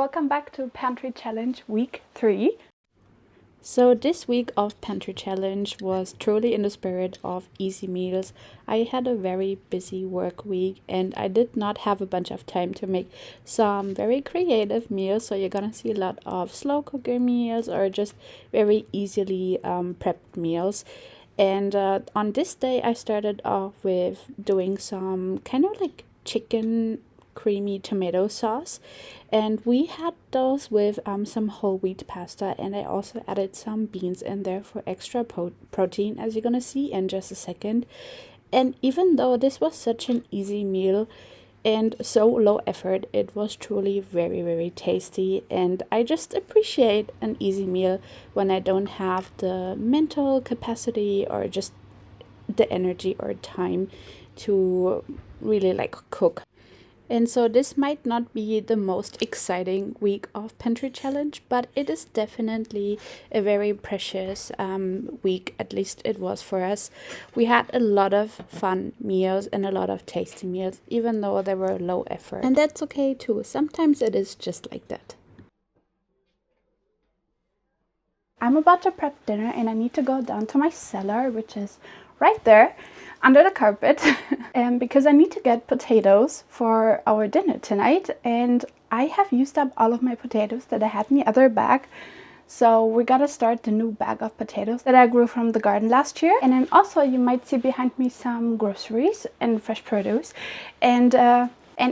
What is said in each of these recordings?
welcome back to Pantry Challenge Week 3. So this week of Pantry Challenge was truly in the spirit of easy meals. I had a very busy work week and I did not have a bunch of time to make some very creative meals. So you're gonna see a lot of slow cooker meals or just very easily prepped meals. And on this day I started off with doing some kind of like chicken creamy tomato sauce, and we had those with some whole wheat pasta, and I also added some beans in there for extra protein, as you're gonna see in just a second. And even though this was such an easy meal and so low effort, it was truly very tasty, and I just appreciate an easy meal when I don't have the mental capacity or just the energy or time to really like cook. And so this might not be the most exciting week of Pantry Challenge, but it is definitely a very precious week, at least it was for us. We had a lot of fun meals and a lot of tasty meals, even though they were low effort. And that's okay too. Sometimes it is just like that. I'm about to prep dinner and I need to go down to my cellar, which is right there under the carpet, because I need to get potatoes for our dinner tonight, and I have used up all of my potatoes that I had in the other bag. So we gotta start the new bag of potatoes that I grew from the garden last year. And then also you might see behind me some groceries and fresh produce. And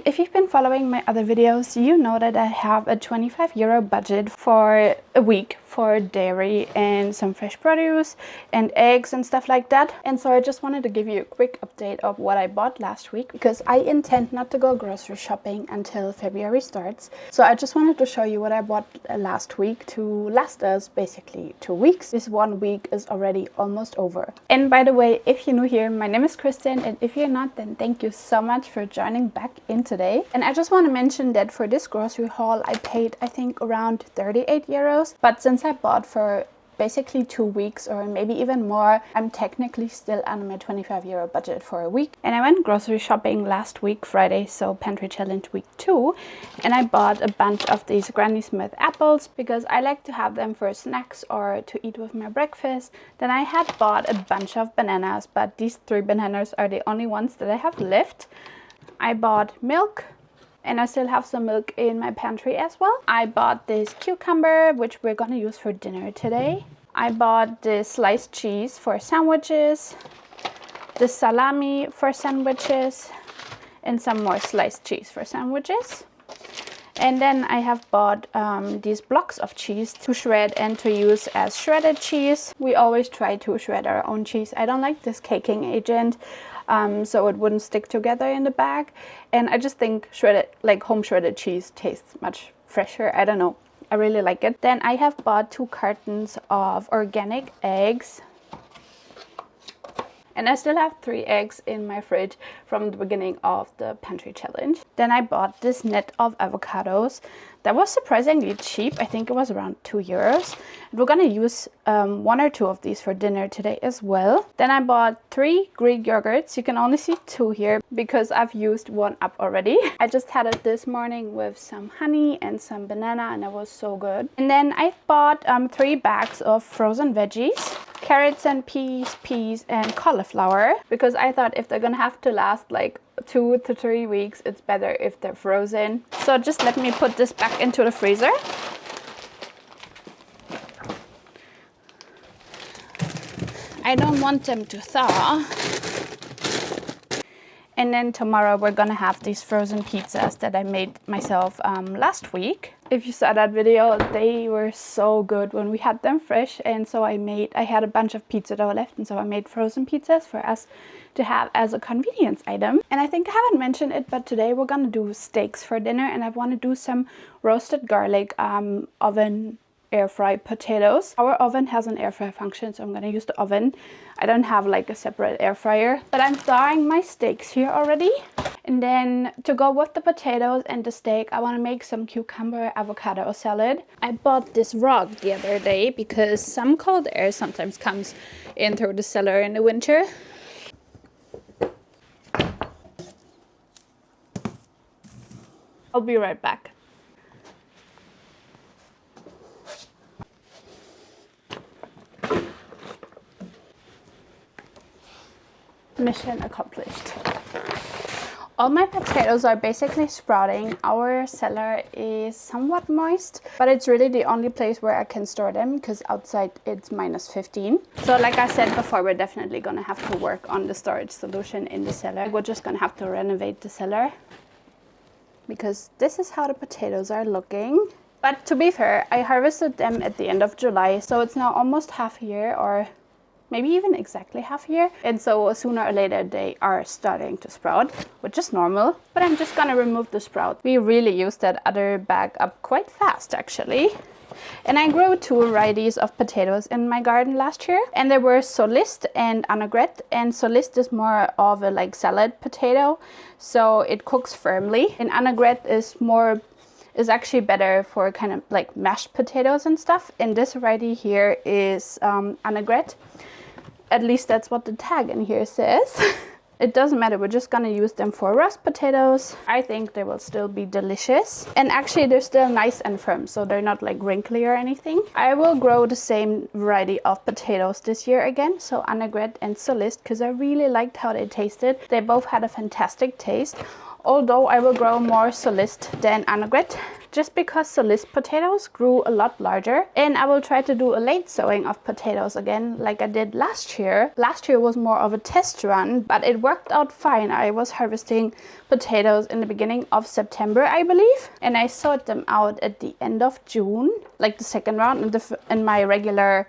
if you've been following my other videos, you know that I have a 25 euro budget for a week for dairy and some fresh produce and eggs and stuff like that. And so I just wanted to give you a quick update of what I bought last week, because I intend not to go grocery shopping until February starts. So I just wanted to show you what I bought last week to last us basically 2 weeks. This 1 week is already almost over. And by the way, if you're new here, my name is Kristen, and if you're not, then thank you so much for joining back in today. And I just want to mention that for this grocery haul I paid I think around 38 euros, but since I bought for basically 2 weeks or maybe even more, I'm technically still under my 25 euro budget for a week. And I went grocery shopping last week Friday, so Pantry Challenge week 2, and I bought a bunch of these Granny Smith apples because I like to have them for snacks or to eat with my breakfast. Then I had bought a bunch of bananas, but these 3 bananas are the only ones that I have left. I bought milk, and I still have some milk in my pantry as well. I bought this cucumber, which we're gonna use for dinner today. I bought this sliced cheese for sandwiches, the salami for sandwiches, and some more sliced cheese for sandwiches. And then I have bought these blocks of cheese to shred and to use as shredded cheese. We always try to shred our own cheese. I don't like this caking agent, so it wouldn't stick together in the bag. And I just think shredded, like home shredded cheese tastes much fresher. I don't know. I really like it. Then I have bought 2 cartons of organic eggs. And I still have 3 eggs in my fridge from the beginning of the Pantry Challenge. Then I bought this net of avocados. That was surprisingly cheap. I think it was around 2 euros. And we're gonna use 1 or 2 of these for dinner today as well. Then I bought 3 Greek yogurts. You can only see 2 here because I've used 1 up already. I just had it this morning with some honey and some banana, and it was so good. And then I bought 3 bags of frozen veggies. Carrots and peas and cauliflower, because I thought if they're gonna have to last like 2 to 3 weeks, it's better if they're frozen. So just let me put this back into the freezer. I don't want them to thaw. And then tomorrow we're gonna have these frozen pizzas that I made myself last week. If you saw that video, they were so good when we had them fresh, and so I had a bunch of pizza dough left, and so I made frozen pizzas for us to have as a convenience item. And I think I haven't mentioned it, but today we're gonna do steaks for dinner, and I want to do some roasted garlic oven air fried potatoes. Our oven has an air fryer function, so I'm gonna use the oven. I don't have like a separate air fryer, but I'm thawing my steaks here already. And then to go with the potatoes and the steak, I want to make some cucumber avocado salad. I bought this rug the other day because some cold air sometimes comes in through the cellar in the winter. I'll be right back. mission accomplished. All my potatoes are basically sprouting. Our cellar is somewhat moist, but it's really the only place where I can store them because outside it's -15. So like I said before, we're definitely gonna have to work on the storage solution in the cellar. We're just gonna have to renovate the cellar because this is how the potatoes are looking. But to be fair, I harvested them at the end of July, so it's now almost half a year, or maybe even exactly half a year. And so sooner or later they are starting to sprout, which is normal. But I'm just gonna remove the sprout. We really used that other bag up quite fast actually. And I grew 2 varieties of potatoes in my garden last year. And they were Solist and Annegret. And Solist is more of a like salad potato, so it cooks firmly. And Annegret is actually better for kind of like mashed potatoes and stuff. And this variety here is Annegret. At least that's what the tag in here says. It doesn't matter, we're just gonna use them for roast potatoes. I think they will still be delicious. And actually they're still nice and firm, so they're not like wrinkly or anything. I will grow the same variety of potatoes this year again, so Annegret and Solist, because I really liked how they tasted. They both had a fantastic taste. Although I will grow more Solist than Annegret, just because Solist potatoes grew a lot larger. And I will try to do a late sowing of potatoes again like I did last year. Last year was more of a test run, but it worked out fine. I was harvesting potatoes in the beginning of September, I believe. And I sowed them out at the end of June, like the second round, and my regular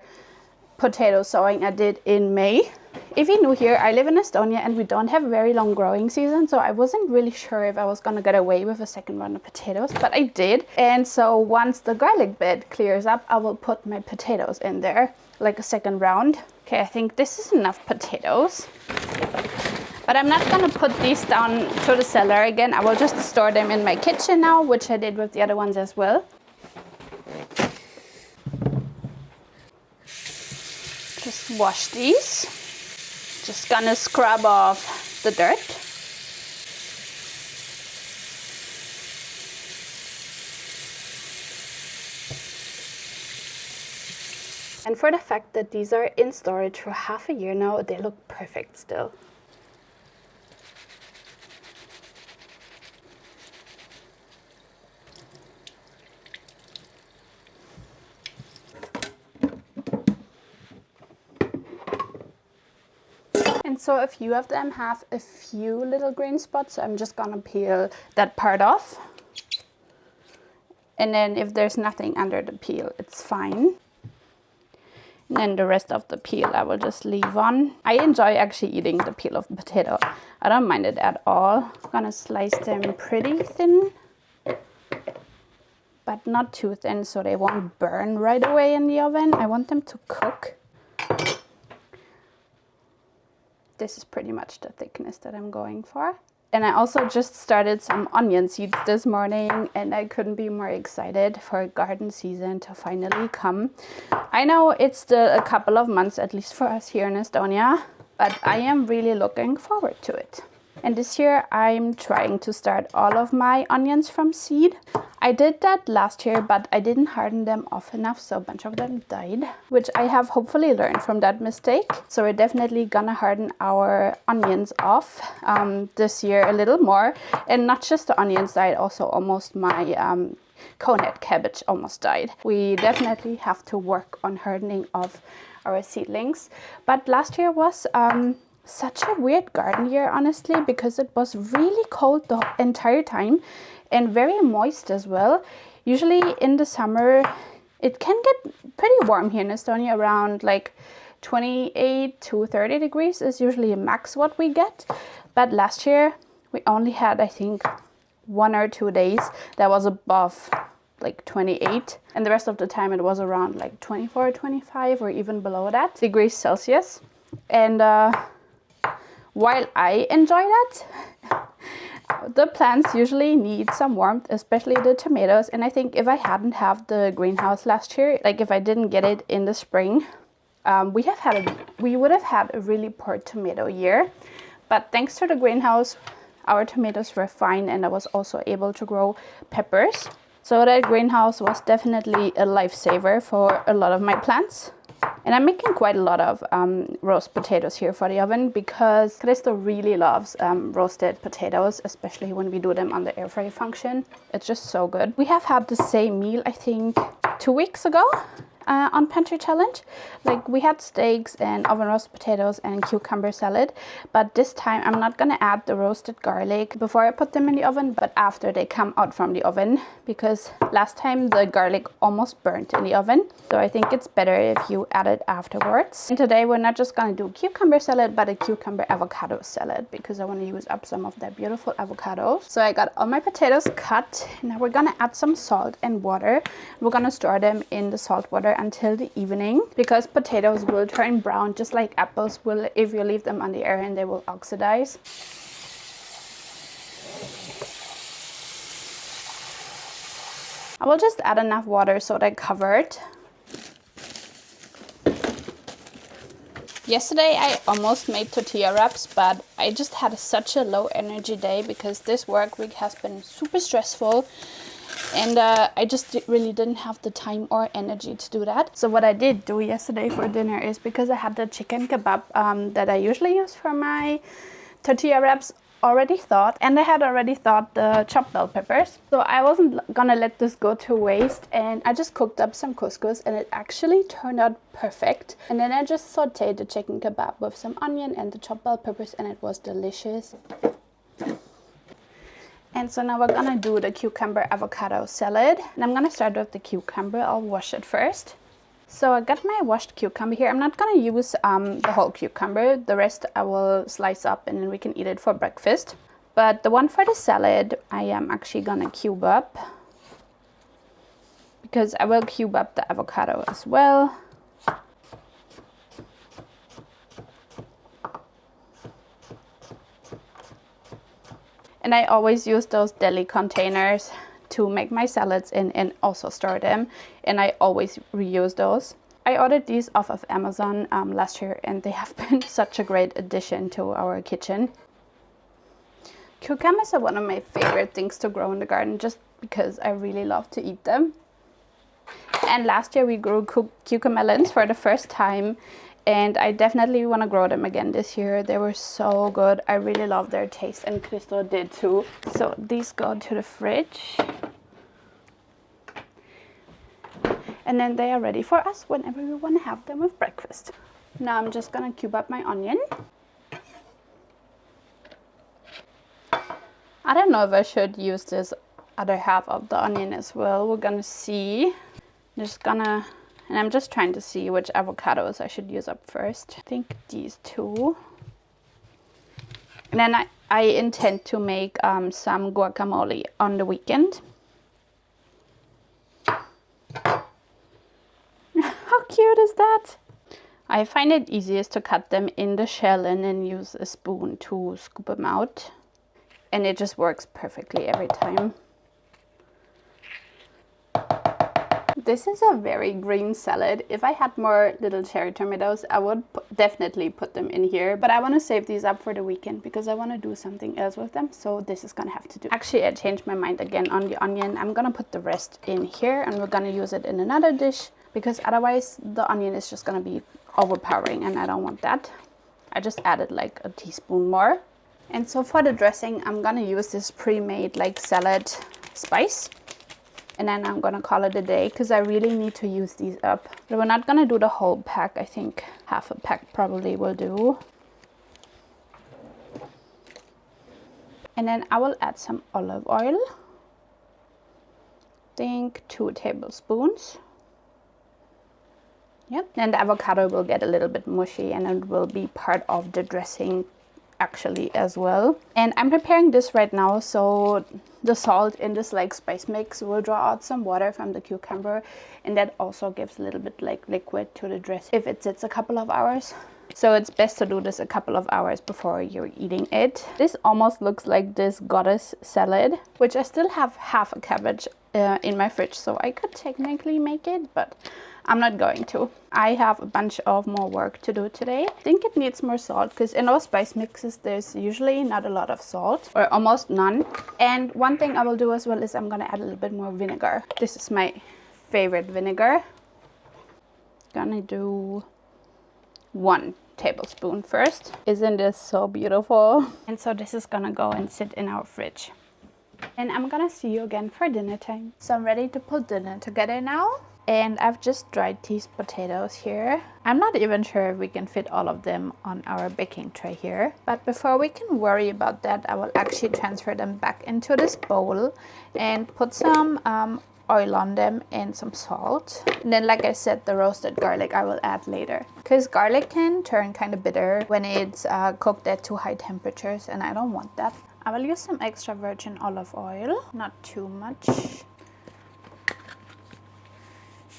potato sowing I did in May. If you're new here, I live in Estonia and we don't have a very long growing season, so I wasn't really sure if I was gonna get away with a second round of potatoes, but I did. And so once the garlic bed clears up, I will put my potatoes in there, like a second round. Okay, I think this is enough potatoes. But I'm not gonna put these down to the cellar again. I will just store them in my kitchen now, which I did with the other ones as well. Just wash these. Just gonna scrub off the dirt. And for the fact that these are in storage for half a year now, they look perfect still. And so a few of them have a few little green spots, so I'm just gonna peel that part off. And then if there's nothing under the peel, it's fine. And then the rest of the peel I will just leave on. I enjoy actually eating the peel of the potato. I don't mind it at all. I'm gonna slice them pretty thin, but not too thin so they won't burn right away in the oven. I want them to cook. This is pretty much the thickness that I'm going for. And I also just started some onion seeds this morning, and I couldn't be more excited for garden season to finally come. I know it's still a couple of months, at least for us here in Estonia, but I am really looking forward to it. And this year I'm trying to start all of my onions from seed. I did that last year, but I didn't harden them off enough, so a bunch of them died, which I have hopefully learned from that mistake. So we're definitely gonna harden our onions off this year a little more. And not just the onions died, also almost my conehead cabbage almost died. We definitely have to work on hardening of our seedlings. But last year was such a weird garden year, honestly, because it was really cold the entire time and very moist as well. Usually in the summer it can get pretty warm here in Estonia, around like 28 to 30 degrees is usually max what we get. But last year we only had, I think, 1 or 2 days that was above like 28, and the rest of the time it was around like 24, 25 or even below that degrees Celsius. And while I enjoy that, the plants usually need some warmth, especially the tomatoes. And I think if I hadn't have the greenhouse last year, like if I didn't get it in the spring, we would have had a really poor tomato year. But thanks to the greenhouse, our tomatoes were fine, and I was also able to grow peppers. So that greenhouse was definitely a lifesaver for a lot of my plants. And I'm making quite a lot of roast potatoes here for the oven because Cristo really loves roasted potatoes, especially when we do them on the air fry function. It's just so good. We have had the same meal, I think, 2 weeks ago. On Pantry challenge, like we had steaks and oven roasted potatoes and cucumber salad, but this time I'm not gonna add the roasted garlic before I put them in the oven, but after they come out from the oven, because last time the garlic almost burnt in the oven. So I think it's better if you add it afterwards. And today we're not just gonna do cucumber salad, but a cucumber avocado salad, because I want to use up some of that beautiful avocados. So I got all my potatoes cut. Now we're gonna add some salt and water. We're gonna store them in the salt water until the evening, because potatoes will turn brown just like apples will if you leave them on the air, and they will oxidize. I will just add enough water so they're covered. Yesterday I almost made tortilla wraps, but I just had such a low energy day because this work week has been super stressful. And I just really didn't have the time or energy to do that. So what I did do yesterday for dinner is, because I had the chicken kebab that I usually use for my tortilla wraps already thawed, and I had already thawed the chopped bell peppers. So I wasn't gonna let this go to waste, and I just cooked up some couscous and it actually turned out perfect. And then I just sauteed the chicken kebab with some onion and the chopped bell peppers, and it was delicious. And so now we're gonna do the cucumber avocado salad. And I'm gonna start with the cucumber. I'll wash it first. So I got my washed cucumber here. I'm not gonna use the whole cucumber. The rest I will slice up and then we can eat it for breakfast. But the one for the salad, I am actually gonna cube up, because I will cube up the avocado as well. And I always use those deli containers to make my salads in and also store them. And I always reuse those. I ordered these off of Amazon last year, and they have been such a great addition to our kitchen. Cucumbers are one of my favorite things to grow in the garden, just because I really love to eat them. And last year we grew cucamelons for the first time. And I definitely want to grow them again this year. They were so good. I really love their taste, and Cristo did too. So these go to the fridge. And then they are ready for us whenever we want to have them with breakfast. Now I'm just going to cube up my onion. I don't know if I should use this other half of the onion as well. We're going to see. And I'm just trying to see which avocados I should use up first. I think these two. And then I intend to make some guacamole on the weekend. How cute is that? I find it easiest to cut them in the shell and then use a spoon to scoop them out. And it just works perfectly every time. This is a very green salad. If I had more little cherry tomatoes, I would definitely put them in here. But I want to save these up for the weekend because I want to do something else with them. So this is going to have to do. Actually, I changed my mind again on the onion. I'm going to put the rest in here, and we're going to use it in another dish, because otherwise the onion is just going to be overpowering, and I don't want that. I just added like a teaspoon more. And so for the dressing, I'm going to use this pre-made like salad spice. And then I'm gonna call it a day, because I really need to use these up. But we're not gonna do the whole pack. I think half a pack probably will do. And then I will add some olive oil. I think 2 tablespoons. Yep. And the avocado will get a little bit mushy, and it will be part of the dressing actually as well. And I'm preparing this right now, so the salt in this like spice mix will draw out some water from the cucumber, and that also gives a little bit like liquid to the dress if it sits a couple of hours. So it's best to do this a couple of hours before you're eating it. This almost looks like this goddess salad, which I still have half a cabbage in my fridge, so I could technically make it, but I'm not going to. I have a bunch of more work to do today. I think it needs more salt, because in our spice mixes there's usually not a lot of salt, or almost none. And one thing I will do as well is I'm gonna add a little bit more vinegar. This is my favorite vinegar. Gonna do 1 tablespoon first. Isn't this so beautiful? And so this is gonna go and sit in our fridge. And I'm gonna see you again for dinner time. So I'm ready to put dinner together now. And I've just dried these potatoes here. I'm not even sure if we can fit all of them on our baking tray here. But before we can worry about that, I will actually transfer them back into this bowl and put some oil on them and some salt. And then, like I said, the roasted garlic I will add later. Because garlic can turn kind of bitter when it's cooked at too high temperatures, and I don't want that. I will use some extra virgin olive oil, not too much.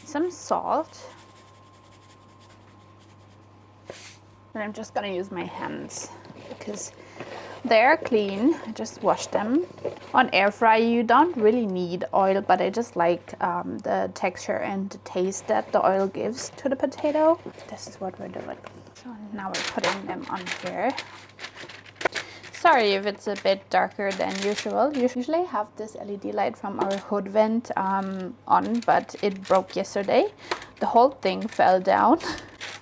Some salt. And I'm just gonna use my hands because they're clean. I just wash them. On air fry you don't really need oil, but I just like the texture and the taste that the oil gives to the potato. This is what we're doing. So now we're putting them on here. Sorry if it's a bit darker than usual. Usually I have this LED light from our hood vent on, but it broke yesterday. The whole thing fell down.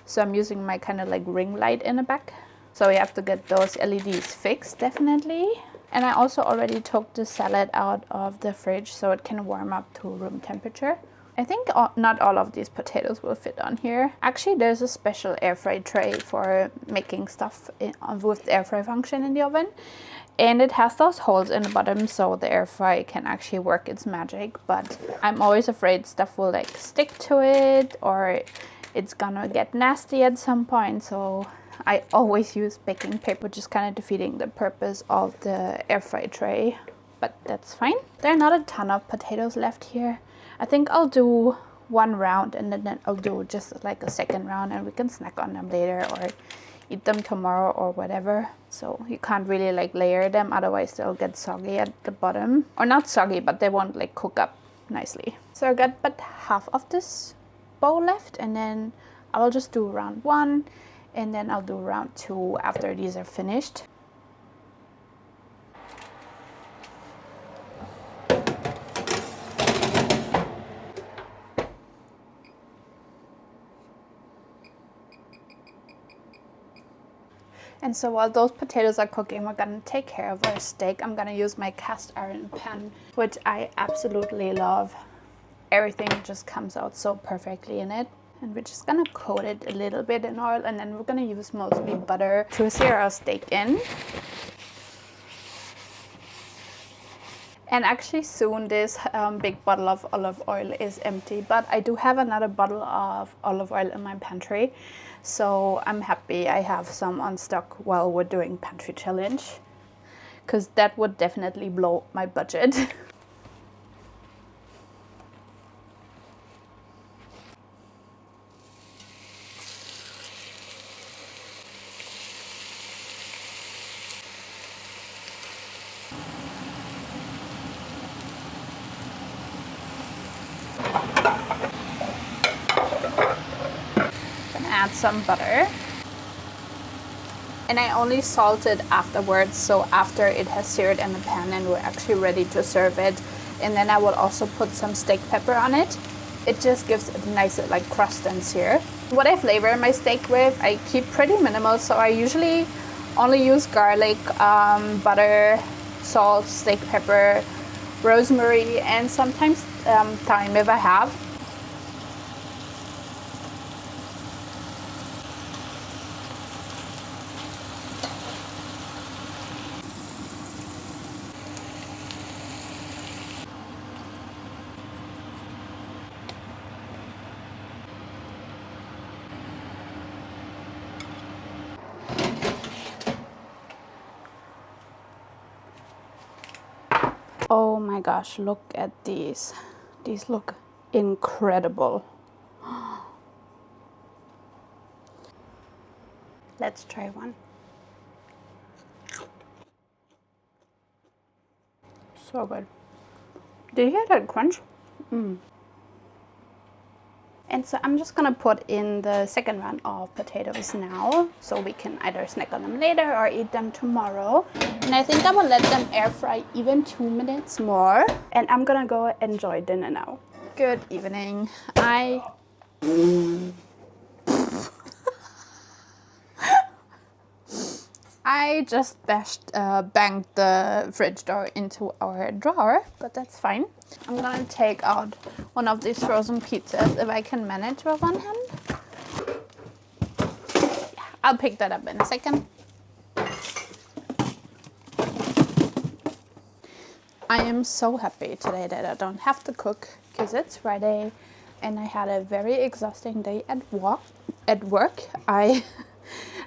So I'm using my kind of like ring light in the back. So we have to get those LEDs fixed, definitely. And I also already took the salad out of the fridge so it can warm up to room temperature. I think not all of these potatoes will fit on here. Actually, there's a special air fry tray for making stuff with the air fry function in the oven. And it has those holes in the bottom so the air fry can actually work its magic. But I'm always afraid stuff will like stick to it or it's gonna get nasty at some point. So I always use baking paper, which is kind of defeating the purpose of the air fry tray. But that's fine. There are not a ton of potatoes left here. I think I'll do 1 round and then I'll do just like a second round and we can snack on them later or eat them tomorrow or whatever. So you can't really like layer them, otherwise they'll get soggy at the bottom. Or not soggy, but they won't like cook up nicely. So I got but half of this bowl left and then I will just do round 1 and then I'll do round 2 after these are finished. And so while those potatoes are cooking, we're gonna take care of our steak. I'm gonna use my cast iron pan, which I absolutely love. Everything just comes out so perfectly in it. And we're just gonna coat it a little bit in oil and then we're gonna use mostly butter to sear our steak in. And actually soon this big bottle of olive oil is empty, but I do have another bottle of olive oil in my pantry. So I'm happy I have some on stock while we're doing pantry challenge, because that would definitely blow my budget. Add some butter, and I only salt it afterwards, so after it has seared in the pan and we're actually ready to serve it. And then I will also put some steak pepper on it. It just gives a nice like crust and sear. What I flavor my steak with, I keep pretty minimal, so I usually only use garlic, butter, salt, steak pepper, rosemary, and sometimes thyme if I have. Oh my gosh, look at these. These look incredible. Let's try one. So good. Did you hear that crunch? And so I'm just gonna put in the second round of potatoes now, so we can either snack on them later or eat them tomorrow. And I think I will let them air fry even 2 minutes more. And I'm gonna go enjoy dinner now. Good evening. I just banged the fridge door into our drawer, but that's fine. I'm gonna take out one of these frozen pizzas if I can manage with one hand. Yeah, I'll pick that up in a second. I am so happy today that I don't have to cook because it's Friday and I had a very exhausting day at work. I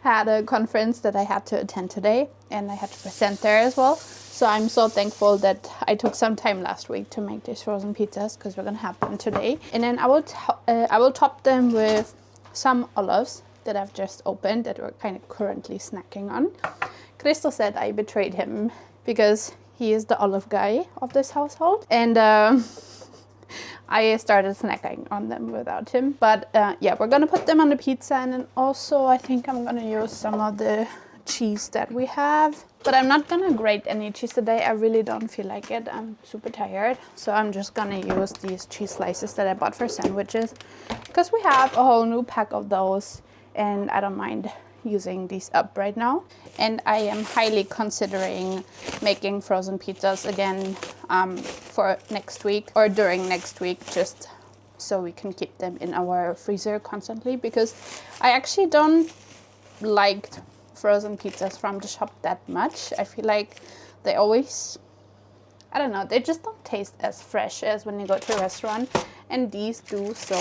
had a conference that I had to attend today and I had to present there as well. So I'm so thankful that I took some time last week to make these frozen pizzas because we're gonna have them today. And then I will top them with some olives that I've just opened that we're kind of currently snacking on. Crystal said I betrayed him because he is the olive guy of this household, and I started snacking on them without him. But yeah, we're gonna put them on the pizza, and then also I think I'm gonna use some of the cheese that we have. But I'm not gonna grate any cheese today. I really don't feel like it. I'm super tired. So I'm just gonna use these cheese slices that I bought for sandwiches because we have a whole new pack of those and I don't mind using these up right now. And I am highly considering making frozen pizzas again for next week or during next week, just so we can keep them in our freezer constantly, because I actually don't like frozen pizzas from the shop that much. I feel like they always, I don't know, they just don't taste as fresh as when you go to a restaurant, and these do. So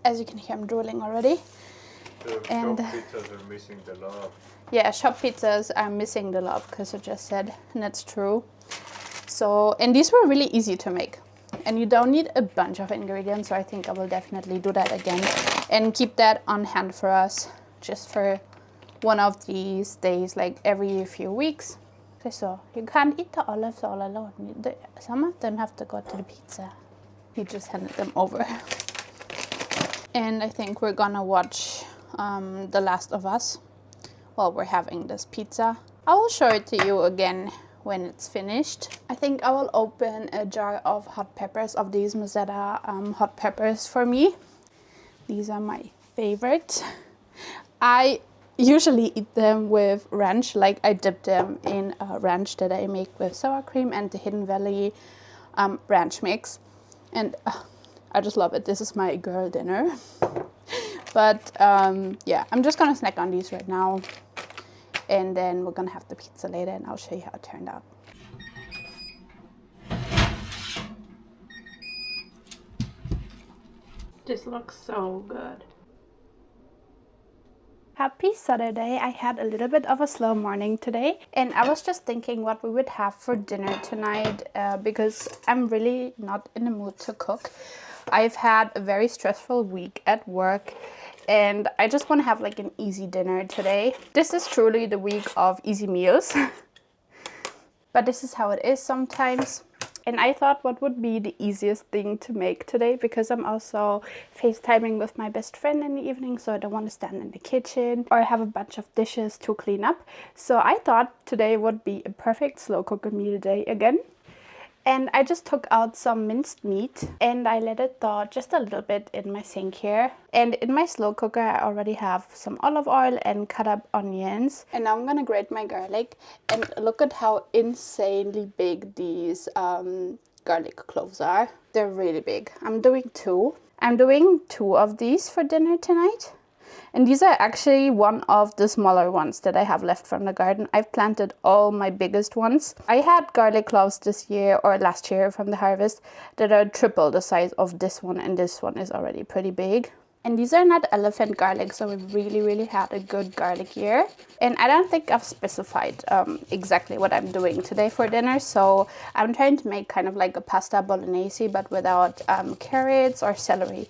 as you can hear, I'm drooling already. And shop pizzas are missing the love. Yeah, shop pizzas are missing the love, because I just said, and that's true. So, and these were really easy to make, and you don't need a bunch of ingredients, so I think I will definitely do that again and keep that on hand for us just for one of these days, like every few weeks. Okay, so you can't eat the olives all alone. Some of them have to go to the pizza. He just handed them over. And I think we're gonna watch The Last of Us while we're having this pizza. I will show it to you again when it's finished. I think I will open a jar of hot peppers, of these Mozetta hot peppers for me. These are my favorite. I usually eat them with ranch, like I dip them in a ranch that I make with sour cream and the Hidden Valley ranch mix. And I just love it. This is my girl dinner. But yeah, I'm just gonna snack on these right now, and then we're gonna have the pizza later and I'll show you how it turned out. This looks so good. Happy Saturday. I had a little bit of a slow morning today, and I was just thinking what we would have for dinner tonight because I'm really not in the mood to cook. I've had a very stressful week at work and I just want to have like an easy dinner today. This is truly the week of easy meals. But this is how it is sometimes. And I thought what would be the easiest thing to make today, because I'm also FaceTiming with my best friend in the evening, so I don't want to stand in the kitchen or have a bunch of dishes to clean up. So I thought today would be a perfect slow cooker meal day again. And I just took out some minced meat and I let it thaw just a little bit in my sink here. And in my slow cooker I already have some olive oil and cut up onions. And now I'm gonna grate my garlic, and look at how insanely big these garlic cloves are. They're really big. I'm doing two of these for dinner tonight. And these are actually one of the smaller ones that I have left from the garden. I've planted all my biggest ones. I had garlic cloves this year or last year from the harvest that are triple the size of this one, and this one is already pretty big. And these are not elephant garlic, so we've really had a good garlic year. And I don't think I've specified exactly what I'm doing today for dinner, so I'm trying to make kind of like a pasta bolognese, but without carrots or celery,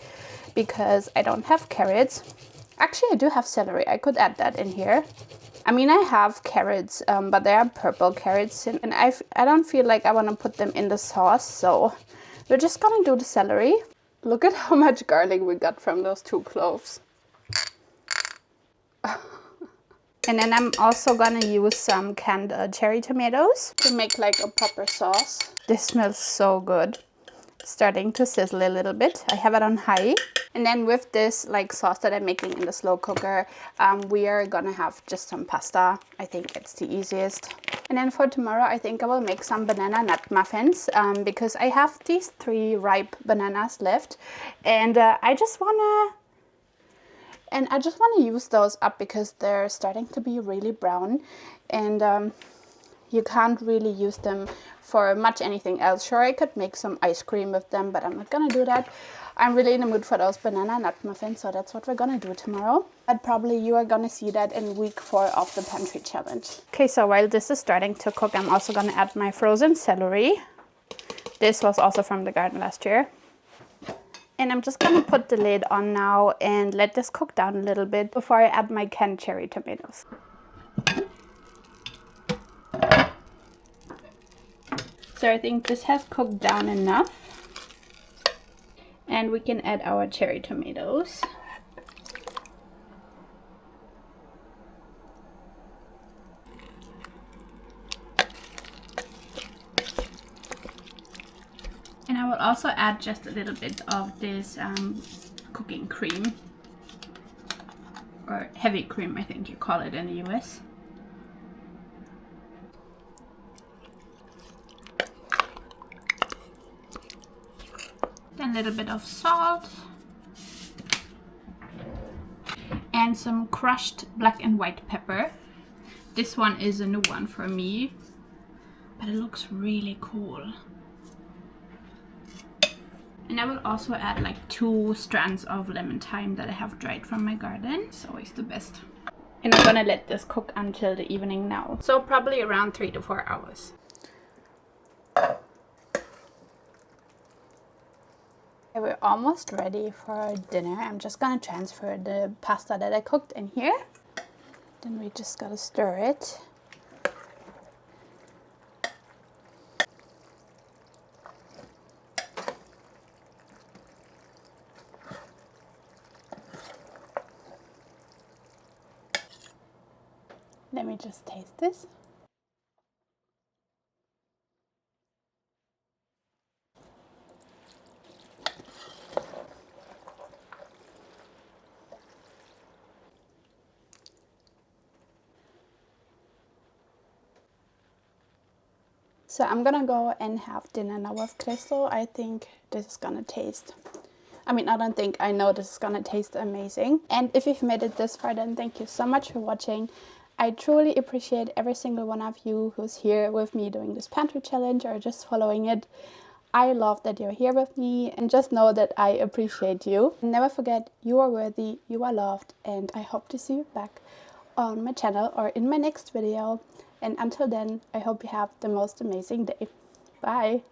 because I don't have carrots. Actually, I do have celery. I could add that in here. I mean, I have carrots, but they are purple carrots, and I don't feel like I want to put them in the sauce, so we're just gonna do the celery. Look at how much garlic we got from those 2 cloves. And then I'm also gonna use some canned cherry tomatoes to make like a proper sauce. This smells so good. It's starting to sizzle a little bit. I have it on high. And then with this like sauce that I'm making in the slow cooker, we are gonna have just some pasta. I think it's the easiest. And then for tomorrow, I think I will make some banana nut muffins because I have these 3 ripe bananas left, and I just wanna use those up because they're starting to be really brown, and you can't really use them for much anything else. Sure, I could make some ice cream with them, but I'm not gonna do that. I'm really in the mood for those banana nut muffins, so that's what we're gonna do tomorrow. But probably you are gonna see that in week 4 of the pantry challenge. Okay, so while this is starting to cook, I'm also gonna add my frozen celery. This was also from the garden last year. And I'm just gonna put the lid on now and let this cook down a little bit before I add my canned cherry tomatoes. So I think this has cooked down enough. And we can add our cherry tomatoes. And I will also add just a little bit of this cooking cream, or heavy cream, I think you call it in the US. Then a little bit of salt. And some crushed black and white pepper. This one is a new one for me, but it looks really cool. And I will also add like 2 strands of lemon thyme that I have dried from my garden. It's always the best. And I'm gonna let this cook until the evening now. So probably around 3 to 4 hours. Okay, we're almost ready for dinner. I'm just gonna transfer the pasta that I cooked in here. Then we just gotta stir it. Let me just taste this. So I'm gonna go and have dinner now with Crystal. I think this is gonna taste, I don't think, I know this is gonna taste amazing. And if you've made it this far, then thank you so much for watching. I truly appreciate every single one of you who's here with me doing this pantry challenge or just following it. I love that you're here with me, and just know that I appreciate you. And never forget, you are worthy, you are loved, and I hope to see you back on my channel or in my next video. And until then, I hope you have the most amazing day. Bye!